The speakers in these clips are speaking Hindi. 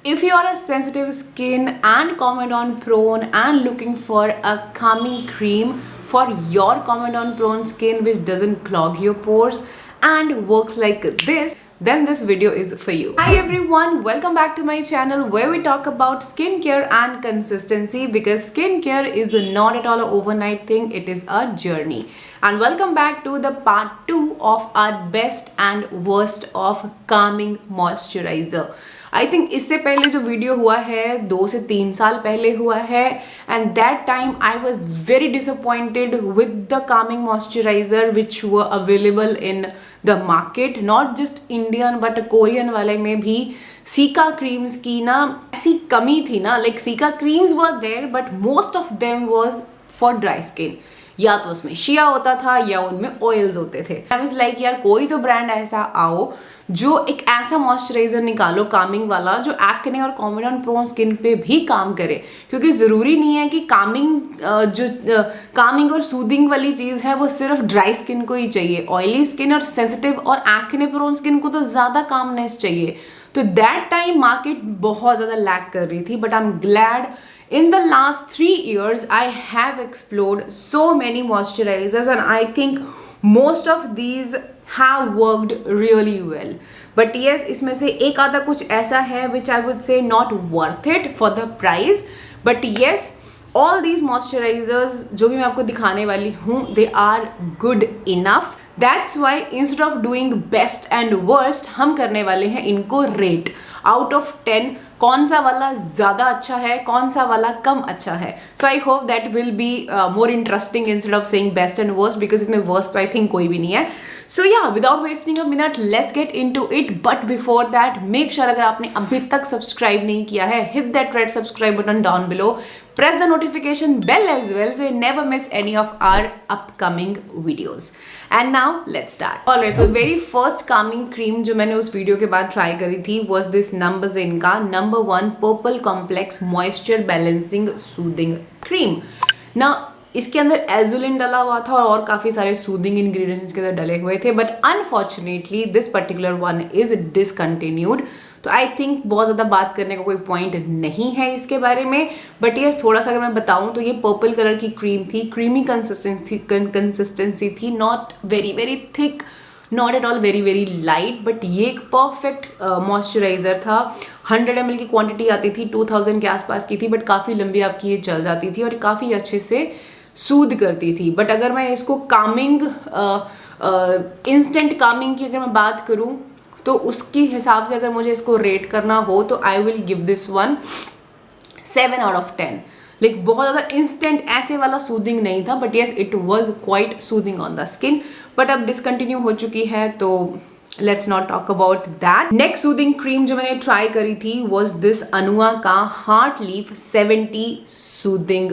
If you are a sensitive skin and comedone prone and looking for a calming cream for your comedone prone skin which doesn't clog your pores and works like this, then this video is for you. Hi everyone, welcome back to my channel where we talk about skincare and consistency, because skincare is not at all an overnight thing, it is a journey. And welcome back to the part 2 of our best and worst of calming moisturizer. I think इससे पहले जो वीडियो हुआ है 2 से 3 साल पहले हुआ है, and that time I was very disappointed with the Kameng moisturiser which were available in the market, not just Indian but Korean वाले में भी सीका क्रीम्स की ना ऐसी कमी थी ना, like cica creams were there but most of them was for dry skin. या तो उसमें शिया होता था या उनमें ऑयल्स होते थे. आई वाज लाइक यार कोई तो ब्रांड ऐसा आओ जो एक ऐसा मॉइस्चराइजर निकालो कामिंग वाला जो एक्ने और कॉमेडोन प्रोन स्किन पे भी काम करे, क्योंकि ज़रूरी नहीं है कि कामिंग और सूदिंग वाली चीज़ है वो सिर्फ ड्राई स्किन को ही चाहिए. ऑयली स्किन और सेंसिटिव और एक्ने प्रोन स्किन को तो ज़्यादा कामनेस चाहिए. तो दैट टाइम मार्केट बहुत ज़्यादा लैक कर रही थी, but I am glad in the last 3 years I have explored so many moisturizers and I think most of these have worked really well. But yes, इसमें से एक आधा कुछ ऐसा है which I would say not worth it for the price. But yes, all these moisturizers जो भी मैं आपको दिखाने वाली हूँ they are good enough. That's why instead of doing best and worst हम करने वाले हैं इनको rate out of 10. कौन सा वाला ज़्यादा अच्छा है, कौन सा वाला कम अच्छा है. So I hope that will be more interesting instead of saying best and worst, because इसमें वर्स्ट तो आई थिंक कोई भी नहीं है. So yeah without wasting a minute let's get into it. But before that make sure अगर आपने अभी तक सब्सक्राइब नहीं किया है, hit that red subscribe button down below, press the notification bell as well so you never miss any of our upcoming videos. And now let's start. Alright, so very first calming cream जो मैंने उस वीडियो के बाद ट्राई करी थी was this Numbuzin का number 1 Purple Complex Moisture Balancing Soothing Cream. Now इसके अंदर एजुलिन डला हुआ था और काफ़ी सारे सूदिंग इंग्रेडिएंट्स इसके अंदर डले हुए थे, but unfortunately this particular one is discontinued. तो आई थिंक बहुत ज़्यादा बात करने का कोई पॉइंट नहीं है इसके बारे में. बट ये थोड़ा सा अगर मैं बताऊं तो ये पर्पल कलर की क्रीम थी, क्रीमी कंसिस्टेंसी थी, not very very thick, not at all very very light, but ये एक परफेक्ट मॉइस्चराइजर था. 100 ml की क्वांटिटी आती थी, 2000 के आसपास की थी, बट काफ़ी लंबी आपकी ये चल जाती थी और काफ़ी अच्छे से सूद करती थी. बट अगर मैं इसको कामिंग इंस्टेंट कामिंग की अगर मैं बात करूं तो उसके हिसाब से अगर मुझे इसको रेट करना हो तो I will give this one 7 out of 10. Like बहुत ज़्यादा इंस्टेंट ऐसे वाला सूदिंग नहीं था, but yes it was quite soothing on the skin. But अब डिसकंटिन्यू हो चुकी है तो let's not talk about that. Next soothing cream जो मैंने ट्राई करी थी वॉज दिस अनुआ का heart leaf 70 soothing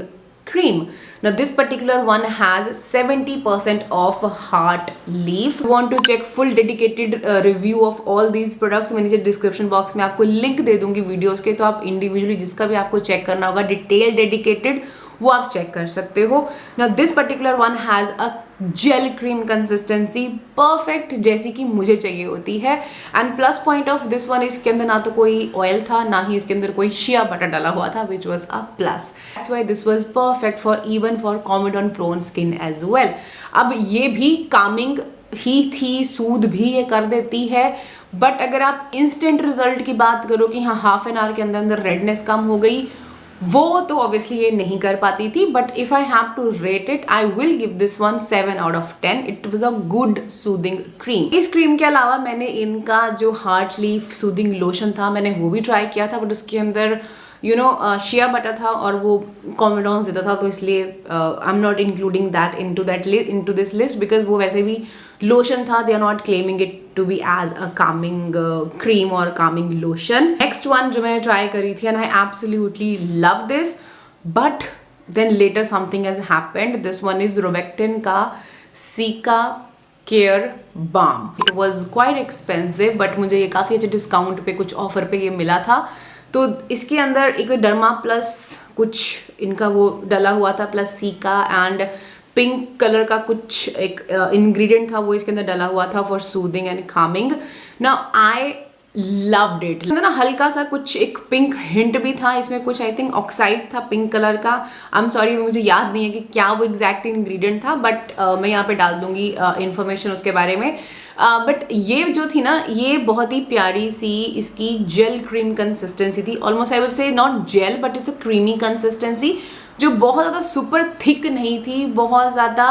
cream. Now this particular one has 70% of heart leaf. If you want to check full dedicated review of all these products, मैं नीचे डिस्क्रिप्शन बॉक्स में आपको लिंक दे दूंगी वीडियोस के, तो आप इंडिविजुअली जिसका भी आपको चेक करना होगा डिटेल डेडिकेटेड वो आप चेक कर सकते हो. Now this particular one has a jail cream consistency perfect जैसी कि मुझे चाहिए होती है. And plus point of this one, इसके अंदर ना तो कोई ऑयल था ना ही इसके अंदर कोई शिया बटर डाला हुआ था, which was a plus. That's why this was perfect for even for comedone prone skin as well. अब ये भी कामिंग ही थी, सूद भी ये कर देती है, बट अगर आप इंस्टेंट रिजल्ट की बात करो कि हाँ हाफ एन आवर के अंदर अंदर रेडनेस कम हो गई, वो तो ऑब्वियसली ये नहीं कर पाती थी. But if I have to rate it I will give this one 7 out of 10. It was a good soothing cream. इस क्रीम के अलावा मैंने इनका जो हार्ट लीफ सूदिंग लोशन था मैंने वो भी ट्राई किया था, बट उसके अंदर शिया बटर था और वो कॉमेडॉन्स देता था, तो इसलिए I am not including that into this list, because वो वैसे भी लोशन था. They are not claiming it to be as a calming cream or calming lotion. Next one जो मैंने ट्राई करी थी and I absolutely love this, but then later something has happened. This one is Rovectin का cica care balm. It was quite expensive, but मुझे ये काफ़ी अच्छे डिस्काउंट पे कुछ ऑफर पे ये मिला था. तो इसके अंदर एक डर्मा प्लस कुछ इनका वो डला हुआ था, plus caeca and pink colour का कुछ एक इंग्रेडिएंट था वो इसके अंदर डला हुआ था for soothing and Kameng. Now I loved it. ना हल्का सा कुछ एक पिंक हिंट भी था इसमें, कुछ आई थिंक ऑक्साइड था पिंक कलर का। आई एम सॉरी, मुझे याद नहीं है कि क्या वो एग्जैक्ट इंग्रेडिएंट था, बट मैं यहाँ पे डाल दूंगी इंफॉर्मेशन उसके बारे में। बट ये जो थी ना, ये बहुत ही प्यारी सी इसकी जेल क्रीम कंसिस्टेंसी थी। Almost I will say not gel but it's a creamy consistency, जो बहुत ज़्यादा सुपर थिक नहीं थी, बहुत ज़्यादा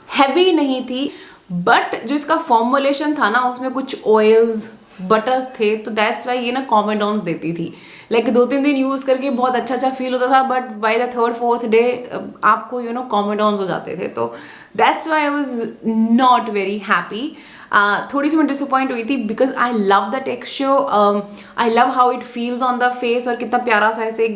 हैवी नहीं थी, बट जो इसका फॉर्मुलेशन था ना उसमें कुछ ऑयल्स बटर्स थे, तो दैट्स वाई ये ना कॉमेडॉन्स देती थी। लाइक 2-3 दिन यूज़ करके बहुत अच्छा फील होता था, but by the 3rd-4th day आपको कॉमेडॉन्स हो जाते थे, तो that's why I was not very happy. थोड़ी सी मैं डिसअपॉइंट हुई थी because I love the texture, I love how it feels on the face, और कितना प्यारा सा ऐसे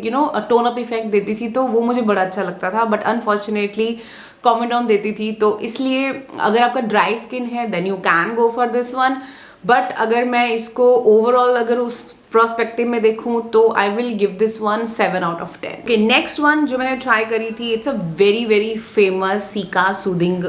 टोन अप इफेक्ट देती थी, तो वो मुझे बड़ा अच्छा लगता था। बट अनफॉर्चुनेटली कॉमेडॉन देती थी, तो इसलिए अगर आपका ड्राई स्किन है then you can go for this one. But अगर मैं इसको ओवरऑल अगर उस प्रोस्पेक्टिव में देखूं तो I will give this one 7 out of 10। Okay, next one जो मैंने ट्राई करी थी, it's a very very famous cica soothing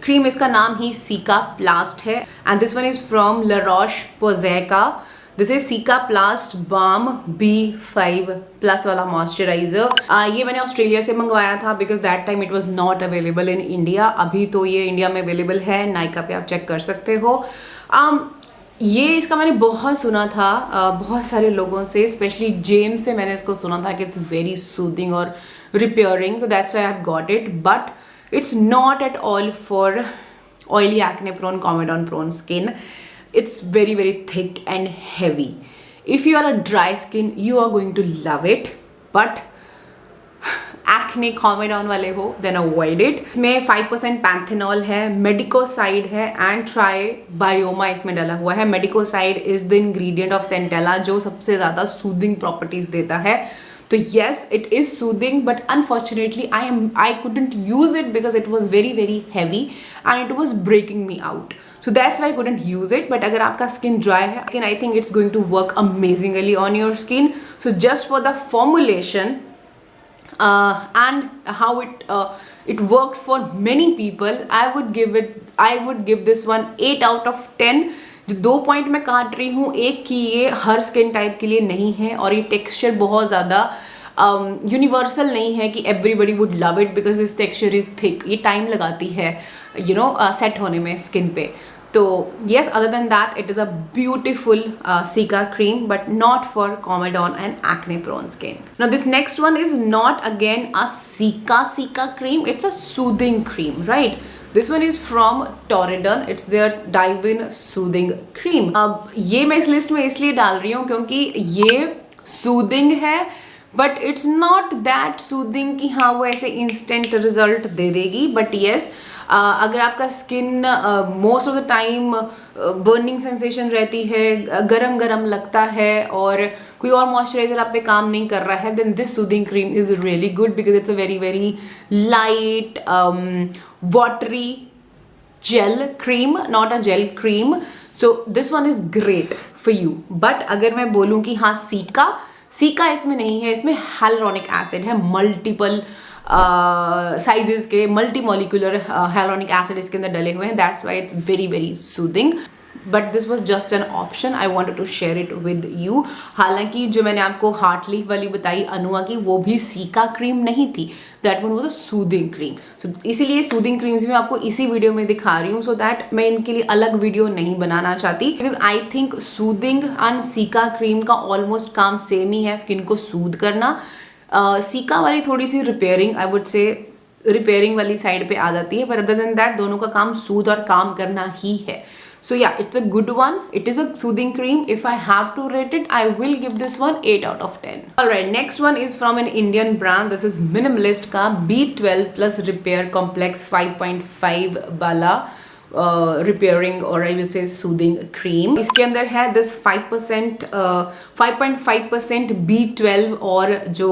cream. इसका नाम ही सीका प्लास्ट है and this one is from La Roche Posay का। This is Cicaplast baume B5+ वाला मॉइस्चराइजर। ये मैंने ऑस्ट्रेलिया से मंगवाया था because that time it was not available in India. अभी तो ये इंडिया में अवेलेबल है, नायका पे आप चेक कर सकते हो। ये इसका मैंने बहुत सुना था बहुत सारे लोगों से, स्पेशली जेम्स से मैंने इसको सुना था कि इट्स वेरी सूदिंग और रिपेयरिंग, तो that's why I have got it. But it's not at all for oily acne prone, comedone prone skin. It's very very thick and heavy. If you are a dry skin, you are going to love it. But acne कॉमेडॉन वाले हो then avoid it. इसमें 5% पैंथेनॉल है, मेडिकोसाइड है एंड ट्राइबायोमा इसमें डाला हुआ है। Madecassoside is the ingredient of centella जो सबसे ज़्यादा सूदिंग प्रॉपर्टीज देता है। तो yes, it is soothing, but unfortunately I couldn't use it because it was very very heavy and it was breaking me out. So that's why I couldn't use it. But अगर आपका skin dry है, I think it's going to work amazingly on your skin. So just for the formulation and how it worked for many people, I would give this one 8 out of 10. जो 2 पॉइंट मैं काट रही हूँ, एक कि ये हर स्किन टाइप के लिए नहीं है और ये टेक्सचर बहुत ज़्यादा यूनिवर्सल नहीं है कि everybody would love it because this texture is thick. ये टाइम लगाती है सेट होने में स्किन पे। तो yes, other than that it is a beautiful Cica cream but not for comedone and acne prone skin. Now this next one is not again a Cica cream, it's a soothing cream, right? This one is from Torridon. It's their Dive-In Soothing Cream. अब ये मैं इस लिस्ट में इसलिए डाल रही हूँ क्योंकि ये सूदिंग है but it's not that soothing कि हाँ वो ऐसे इंस्टेंट रिजल्ट दे देगी। बट येस, अगर आपका skin most of the time burning sensation रहती है, गरम गरम लगता है और कोई और मॉइस्चराइजर आप पे काम नहीं कर रहा है, then this soothing cream is really good because it's a very very light watery gel cream, not a gel cream. So this one is great for you. But अगर मैं बोलूँ कि हाँ सीका इसमें नहीं है, इसमें hyaluronic acid है, मल्टीपल साइजेस के मल्टी मॉलिक्यूलर hyaluronic acid इसके अंदर डले हुए हैं, that's why it's very very soothing. But this was just an option, I wanted to share it with you. हालांकि जो मैंने आपको हार्ट लीफ वाली बताई अनुआ की, वो भी सीका क्रीम नहीं थी, that one was a soothing cream. तो इसीलिए सूदिंग क्रीम्स मैं आपको इसी वीडियो में दिखा रही हूँ, सो दैट मैं इनके लिए अलग वीडियो नहीं बनाना चाहती because I think soothing and cica cream का ऑलमोस्ट काम सेम ही है, स्किन को सूद करना। सीका वाली थोड़ी सी repairing, I would say repairing वाली साइड पे आ जाती है, पर अदर देन दैट दोनों का काम सूद और काम करना ही है। So yeah, it's a good one. It is a soothing cream. If I have to rate it, I will give this one 8 out of 10. Alright, next one is from an Indian brand. This is Minimalist का B12 plus Repair Complex 5.5 वाला repairing or I will say soothing cream. इसके अंदर है this 5.5% B12 और जो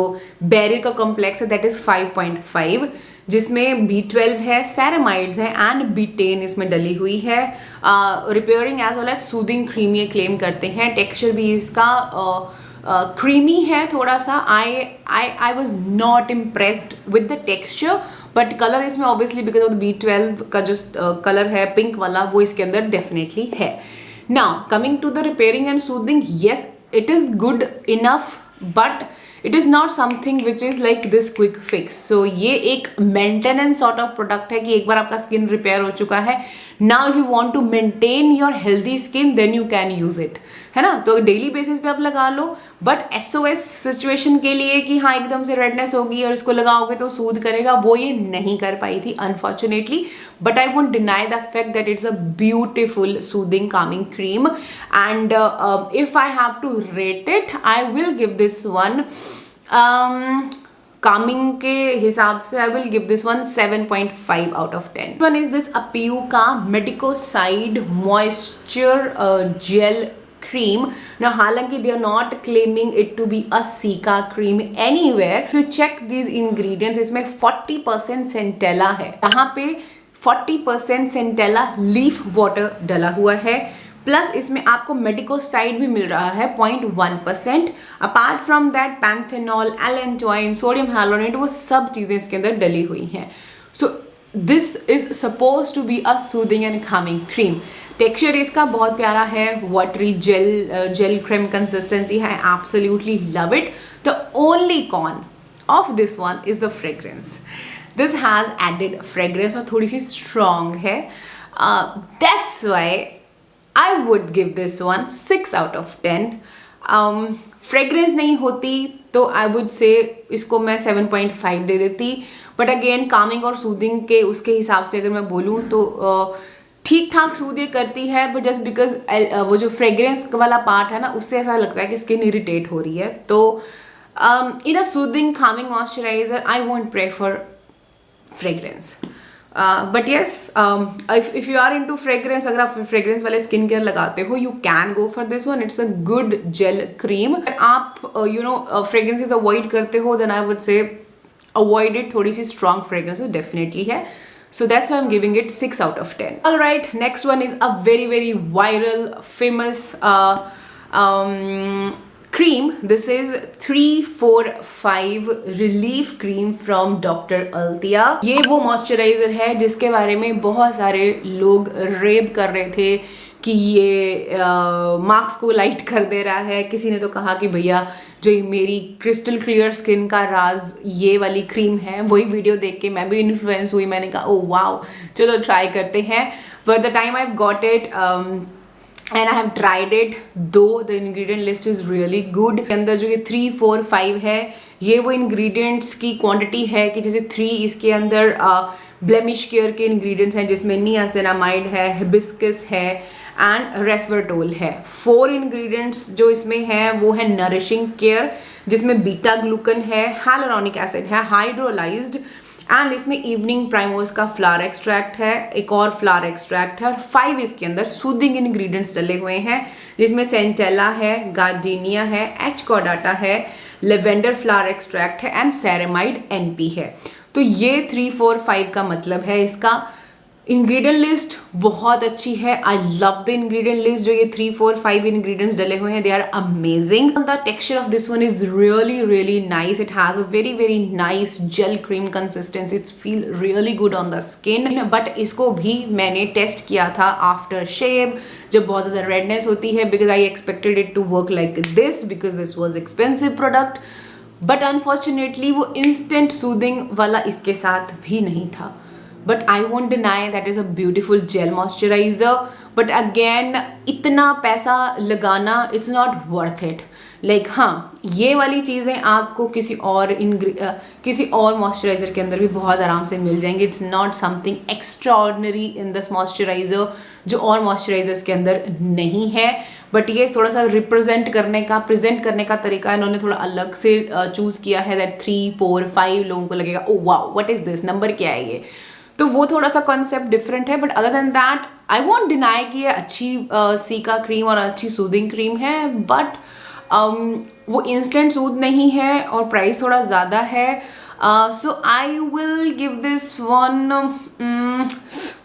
Barrier का complex है that is 5.5, जिसमें B12 है, सैरामाइड्स है एंड बीटेन इसमें डली हुई है। Repairing as well as soothing cream ये क्लेम करते हैं। टेक्सचर भी इसका क्रीमी है थोड़ा सा। I was not impressed with the texture but colour इसमें ऑब्वियसली बिकॉज ऑफ B12 का जो कलर है पिंक वाला वो इसके अंदर डेफिनेटली है। Now coming to the repairing and soothing, yes, it is good enough, but it is not something which is like this quick fix. So ये एक maintenance sort of product है कि एक बार आपका skin repair हो चुका है, now if you want to maintain your healthy skin then you can use it, है ना. तो डेली बेसिस पे आप लगा लो, बट SOS सिचुएशन के लिए कि हाँ एकदम से रेडनेस होगी और इसको लगाओगे तो सूद करेगा, वो ये नहीं कर पाई थी unfortunately. But I won't deny the fact that it's a beautiful soothing calming cream. And if I have to rate it, I will give this one calming के हिसाब से I will give this one 7.5 out of 10. One is this Apieu का madecassoside moisture gel cream. Now हालांकि they are not claiming it to be a Cica cream anywhere. To check these ingredients, इसमें 40% centella है, यहाँ पे 40% centella leaf water डला हुआ है, प्लस इसमें आपको मेडिकोसाइड भी मिल रहा है 0.1%. Apart from that panthenol, allantoin, sodium hyaluronate, वो सब चीज़ें इसके अंदर डली हुई हैं. So this is suppose to be a soothing and calming cream. Texture इसका बहुत प्यारा है, वाटरी जेल क्रीम कंसिस्टेंसी है, absolutely love it. The only con of this one is the fragrance. This has added fragrance और थोड़ी सी स्ट्रॉन्ग है. That's why I would give this one 6 out of 10. Fragrance नहीं होती तो आई वुड से इसको मैं 7.5 दे देती. बट अगेन कामिंग और सूदिंग के उसके हिसाब से अगर मैं बोलूँ तो ठीक ठाक सूद ये करती है, बट जस्ट बिकॉज वो जो फ्रेग्रेंस वाला पार्ट है ना, उससे ऐसा लगता है कि स्किन इरिटेट हो रही है. तो in a soothing calming moisturiser I won't prefer fragrance. But yes, if you are into fragrance, अगर आप फ्रेग्रेंस वाले स्किन केयर लगाते हो, you can go for this one. It's a good gel cream. आप फ्रेग्रेंसेस अवॉइड करते हो, then I would say avoid it. थोड़ी सी स्ट्रॉन्ग फ्रेग्रेंस तो डेफिनेटली है. So that's why I'm giving it 6 out of 10. Alright, next one is a very viral, famous cream. This is 345 Relief Cream from Dr. Althea. ये वो मॉइस्चराइजर है जिसके बारे में बहुत सारे लोग रेव कर रहे थे कि ये मार्क्स को लाइट कर दे रहा है. किसी ने तो कहा कि भैया जो मेरी क्रिस्टल क्लियर स्किन का राज ये वाली क्रीम है. वही वीडियो देख के मैं भी इन्फ्लुएंस हुई, मैंने कहा ओ वाओ चलो ट्राई करते हैं. But the time I got it and I have tried it, though the ingredient list is really good. के अंदर जो ये 3, 4, 5 है, ये वो इंग्रेडिएंट्स की क्वांटिटी है कि जैसे 3 इसके अंदर ब्लेमिश केयर के इंग्रेडिएंट्स हैं जिसमें नियासिनामाइड है, हिबिस्कस है एंड रेस्वेटोल है. 4 इंग्रेडिएंट्स जो इसमें हैं वो है नरिशिंग केयर जिसमें बीटा ग्लूकन है, हाइलुरोनिक एसिड है हाइड्रोलाइज्ड, एंड इसमें इवनिंग प्राइमोस का फ्लावर एक्सट्रैक्ट है, एक और फ्लावर एक्सट्रैक्ट है, और 5 इसके अंदर सूदिंग इंग्रेडिएंट्स डले हुए हैं जिसमें सेंटेला है, गार्डिनिया है, एच कॉर्डाटा है, लेवेंडर फ्लावर एक्सट्रैक्ट है एंड सेरेमाइड NP है. तो ये 3, 4, 5 का मतलब है इसका. इंग्रेडिएंट लिस्ट बहुत अच्छी है. I love the ingredient list. जो ये 3, 4, 5 इंग्रेडिएंट्स डले हुए हैं, they are amazing. The texture of this one is really nice. It has a very nice gel cream consistency. It's feel really good on the skin. But इसको भी मैंने टेस्ट किया था आफ्टर शेव, जब बहुत ज़्यादा रेडनेस होती है, because I expected it to work like this because this was expensive product. But unfortunately वो इंस्टेंट सूदिंग वाला इसके साथ भी नहीं था. But I won't deny that is a beautiful gel moisturizer. But again, इतना पैसा लगाना it's not worth it. Like हाँ, ये वाली चीज़ें आपको किसी और मॉइस्चराइज़र के अंदर भी बहुत आराम से मिल जाएंगे. It's not something extraordinary in this moisturizer जो और मॉइस्चराइजर्स के अंदर नहीं है. बट ये थोड़ा सा प्रेजेंट करने का तरीका इन्होंने थोड़ा अलग से चूज़ किया है. दैट 3, 4, 5 लोगों को लगेगा oh wow what is this, number क्या है ये. तो वो थोड़ा सा कॉन्सेप्ट डिफरेंट है. But other than that I won't deny कि ये अच्छी सीका क्रीम और अच्छी सूदिंग क्रीम है. बट वो इंस्टेंट सूद नहीं है और प्राइस थोड़ा ज़्यादा है. So I will give this one,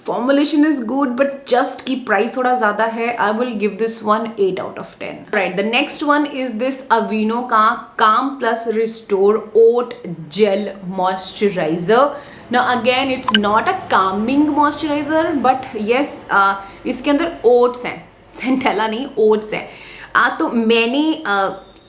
formulation is good but just की प्राइस थोड़ा ज़्यादा है. I will give this one 8 out of 10. Right, the next one is this Aveeno का calm plus restore oat gel moisturiser. Now again it's not a calming moisturizer but yes इसके अंदर ओट्स हैं, सेंटेला नहीं, ओट्स है। तो मैंने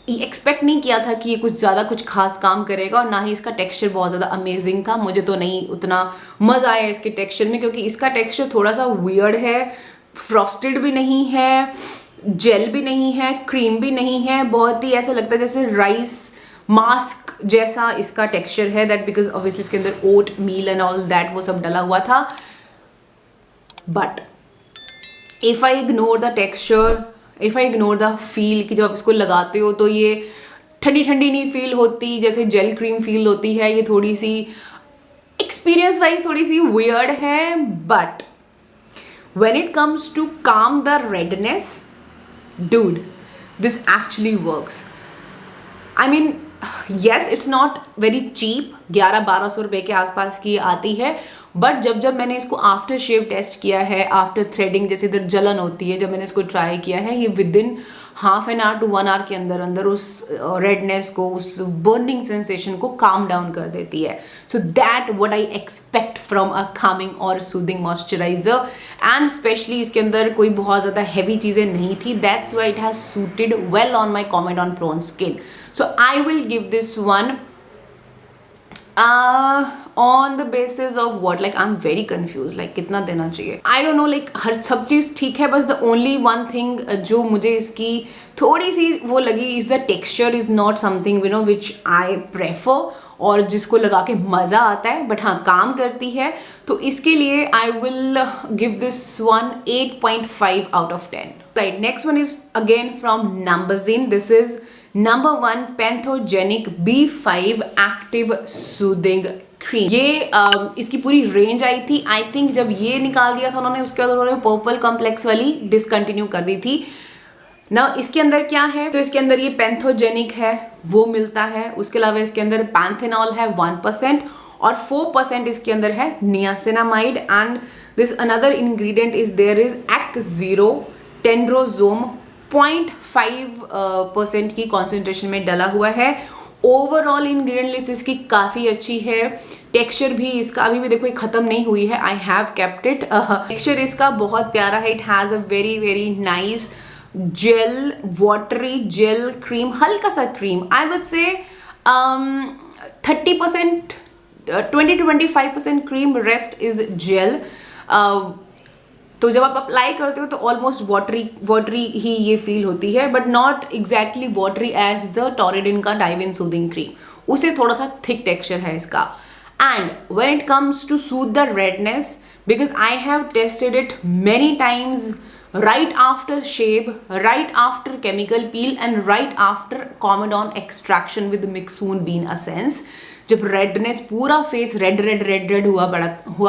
एक्सपेक्ट नहीं किया था कि ये कुछ ज़्यादा कुछ खास काम करेगा, और ना ही इसका टेक्सचर बहुत ज़्यादा अमेजिंग था। मुझे तो नहीं उतना मज़ा आया इसके टेक्सचर में, क्योंकि इसका टेक्सचर थोड़ा सा वियर्ड है, फ्रॉस्टेड भी नहीं है, जेल भी नहीं है, क्रीम भी नहीं है, बहुत ही ऐसा लगता है जैसे राइस मास्क जैसा इसका टेक्सचर है। दैट बिकॉज ऑब्वियसली इसके अंदर ओट मील एंड ऑल दैट वो सब डला हुआ था। But if I ignore the texture, if I ignore the feel, कि जब आप इसको लगाते हो तो ये ठंडी ठंडी नहीं फील होती, जैसे जेल क्रीम फील होती है, ये थोड़ी सी एक्सपीरियंस वाइज थोड़ी सी वियर्ड है। But when it comes to calm the redness, dude, this actually works. I mean, yes, it's not very cheap, 1100-1200 रुपए के आसपास की आती है, बट जब मैंने इसको आफ्टर शेव टेस्ट किया है, आफ्टर थ्रेडिंग जैसे इधर जलन होती है, जब मैंने इसको ट्राई किया है, ये within half an hour to 1 hour के अंदर अंदर उस रेडनेस को, उस बर्निंग सेंसेशन को काम डाउन कर देती है। So that what I expect from a Kameng और सूदिंग मॉइस्चराइजर, एंड स्पेशली इसके अंदर कोई बहुत ज़्यादा हैवी चीज़ें नहीं थी। That's why it has suited well on my comedone prone skin. So I will give this one on the basis of what, like I'm very confused, like कितना देना चाहिए, I don't know, like हर सब चीज़ ठीक है, बस the only one thing जो मुझे इसकी थोड़ी सी वो लगी is the texture is not something you know which I prefer, और जिसको लगा के मज़ा आता है, बट हाँ काम करती है, तो इसके लिए I will give this one 8.5 out of 10. Right, next one is again from Numbuzin. This is number 1 Panthogenic B5 Active Soothing cream. ये इसकी पूरी रेंज आई थी, आई थिंक जब ये निकाल दिया था उन्होंने, उसके बाद उन्होंने पर्पल कॉम्प्लेक्स वाली डिसकंटिन्यू कर दी थी ना। इसके अंदर क्या है, तो इसके अंदर ये पैंथोजेनिक है वो मिलता है, उसके अलावा इसके अंदर पैंथेनॉल है 1% और 4% इसके अंदर है niacinamide, and this another ingredient is there is एक्ज़ीरो टेंड्रोजोम 0.5% की कॉन्सेंट्रेशन में डला हुआ है। ओवरऑल इंग्रेडिएंट लिस्ट इसकी काफ़ी अच्छी है, टेक्सचर भी इसका अभी भी देखो ये ख़त्म नहीं हुई है, I have kept it. Texture इसका बहुत प्यारा है, it has a very very nice gel, watery gel cream, हल्का सा क्रीम, आई वुड से 30%, 20-25% क्रीम, रेस्ट इज जेल। तो जब आप अप्लाई करते हो तो ऑलमोस्ट वाटरी ही ये फील होती है, but not exactly watery as the Torriden का डाइविन सूदिंग क्रीम, उसे थोड़ा सा थिक टेक्सचर है इसका। And when it comes to soothe the redness, because I have tested it many times, right after shave, right after chemical peel and right after Comedone extraction with Mixoon bean essence, जब रेडनेस पूरा फेस रेड हुआ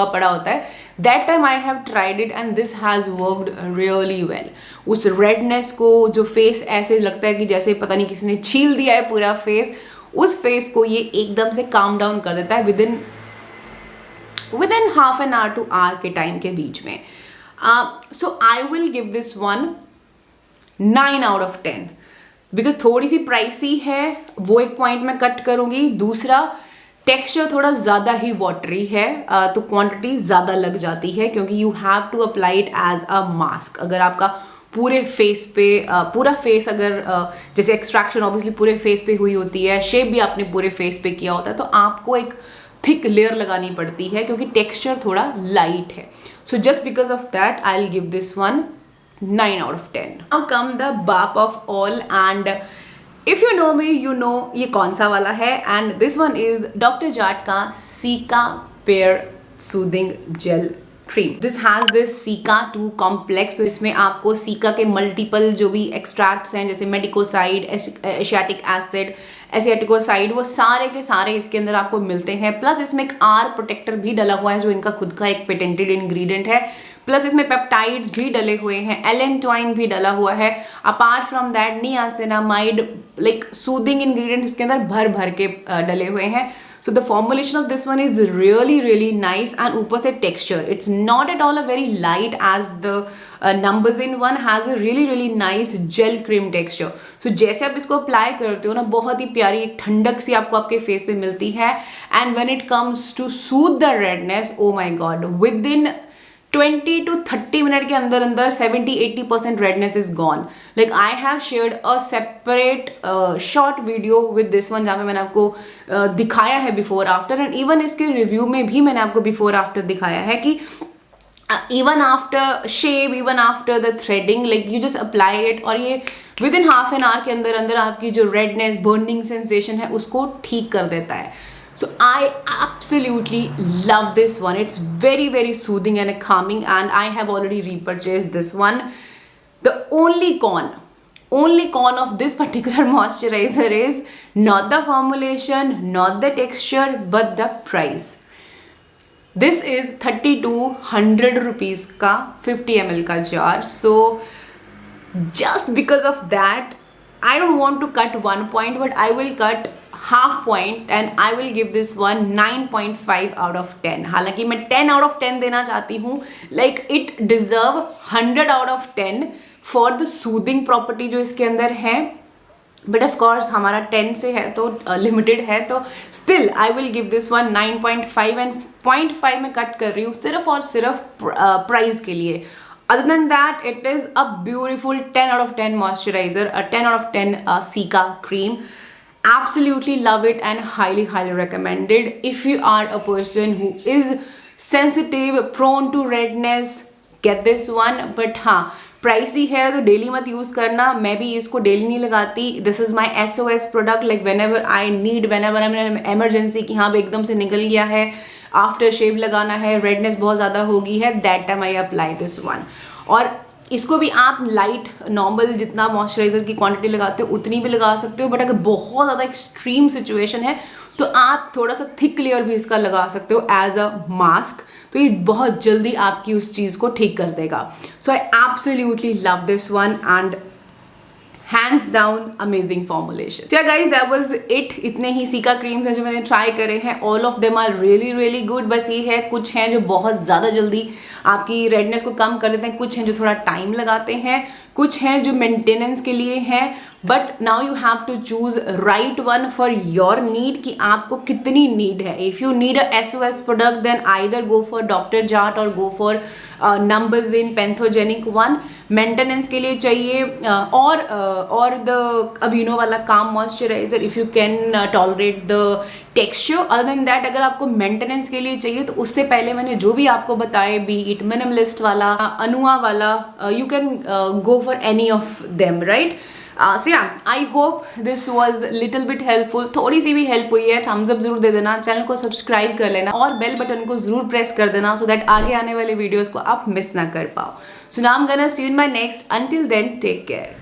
पड़ा होता है, that time I have tried it and this has worked really well. उस रेडनेस को, जो फेस ऐसे लगता है कि जैसे पता नहीं किसी ने छील दिया है पूरा फेस, उस फेस को ये एकदम से काम डाउन कर देता है within half an hour to hour के टाइम के बीच में। So I will give this one 9 out of 10 because थोड़ी सी प्राइसी है, वो एक पॉइंट मैं कट करूँगी। दूसरा, टेक्सचर थोड़ा ज़्यादा ही वाटरी है, तो क्वांटिटी ज़्यादा लग जाती है, क्योंकि you have to apply it as a mask. अगर आपका पूरे फेस पे पूरा फेस अगर जैसे एक्सट्रैक्शन ऑब्वियसली पूरे फेस पे हुई होती है, शेप भी आपने पूरे फेस पे किया होता है, तो आपको एक थिक लेयर लगानी पड़ती है, क्योंकि टेक्सचर थोड़ा लाइट है। So just because of that, I'll give this one 9 out of 10. Now come the bap of all, and if you know me, you know ये कौन सा वाला है, and this one is Dr. Jart का Cica Pear Soothing Gel Cream. This has this Cica 2 complex, so इसमें आपको Cica के मल्टीपल जो भी एक्सट्रैक्ट्स हैं, जैसे मेडिकोसाइड, एशियाटिक एसिड, एसियाटिकोसाइड, वो सारे के सारे इसके अंदर आपको मिलते हैं। प्लस इसमें एक आर प्रोटेक्टर भी डला हुआ है, जो इनका खुद का एक पेटेंटेड इंग्रेडिएंट है। प्लस इसमें पेप्टाइड्स भी डले हुए हैं, एलेंटवाइन भी डला हुआ है। Apart from that niacinamide, like soothing ingredient इसके अंदर भर भर के डले हुए हैं। So the formulation of this one is really really nice, and ऊपर से texture, it's not at all a very light as the Numbuzin one has a really really nice gel cream texture. So जैसे आप इसको अप्लाई करते हो ना, बहुत ही प्यारी एक ठंडक सी आपको आपके फेस पे मिलती है। And when it comes to soothe the redness, oh my god, within 20 to 30 minute के अंदर अंदर 70-80% redness is gone. Like I have shared a separate short video with this one जहाँ पे मैंने आपको दिखाया है बिफोर आफ्टर, एंड इवन इसके रिव्यू में भी मैंने आपको बिफोर आफ्टर दिखाया है कि even after shave, even after the threading, like you just apply it और ये within half an hour के अंदर अंदर आपकी जो redness, burning sensation है उसको ठीक कर देता है. So I absolutely love this one. It's very very soothing and calming, and I have already repurchased this one. The only con of this particular moisturizer is not the formulation, not the texture, but the price. This is 3200 rupees का 50 ml का jar. So just because of that, I don't want to cut 1 point, but I will cut half point and I will give this one 9.5 out of 10. हालांकि मैं 10 out of 10 देना चाहती हूँ. Like it deserve 100 out of 10 for the soothing property जो इसके अंदर है. बट ऑफ कोर्स हमारा 10 से है तो लिमिटेड है, तो still I will give this one 9.5 and 0.5 में कट कर रही हूँ सिर्फ और सिर्फ प्राइस के लिए. Other than that it is a beautiful 10 out of 10 moisturiser, a 10 out of 10 Cica cream. Absolutely love it and highly recommended. If you are a person who is sensitive, prone to redness, get this one. But हाँ, प्राइसी है तो डेली मत यूज़ करना. मैं भी इसको डेली नहीं लगाती. This is my SOS product. Like whenever I need, whenever I am emergency कि हाँ भाई एकदम से निकल गया है, आफ्टर शेव लगाना है, रेडनेस बहुत ज़्यादा हो गई है, that time I apply this one. और इसको भी आप लाइट नॉर्मल जितना मॉइस्चराइजर की क्वांटिटी लगाते हो उतनी भी लगा सकते हो. बट अगर बहुत ज़्यादा एक्सट्रीम सिचुएशन है तो आप थोड़ा सा थिक लेयर भी इसका लगा सकते हो एज अ मास्क. तो ये बहुत जल्दी आपकी उस चीज़ को ठीक कर देगा. So I absolutely love this one and hands down amazing formulation. चलो गाइस, दैट वाज इट. इतने ही Cica क्रीम्स हैं जो मैंने ट्राई करे हैं. All of them are really good. बस ये है कुछ हैं जो बहुत ज़्यादा जल्दी आपकी रेडनेस को कम कर देते हैं, कुछ हैं जो थोड़ा टाइम लगाते हैं, कुछ हैं जो मेंटेनेंस के लिए हैं. But now you have to choose right one for your need कि आपको कितनी नीड है. If you need a SOS product then either go for doctor Jart और go for numbers in panthogenic one. Maintenance के लिए चाहिए और द अवीनो वाला calm moisturiser if you can tolerate the texture. Other than that अगर आपको मेंटेनेंस के लिए चाहिए तो उससे पहले मैंने जो भी आपको बताए, बी इट मिनिमलिस्ट वाला, अनुआ वाला, you can go for any of them, right. So yeah, I hope this was little bit helpful. थोड़ी सी भी हेल्प हुई है, थम्स अप जरूर दे देना, चैनल को सब्सक्राइब कर लेना और बेल बटन को जरूर प्रेस कर देना सो दैट आगे आने वाले वीडियोस को आप मिस ना कर पाओ. So now I am gonna see you in my next. Until then take care.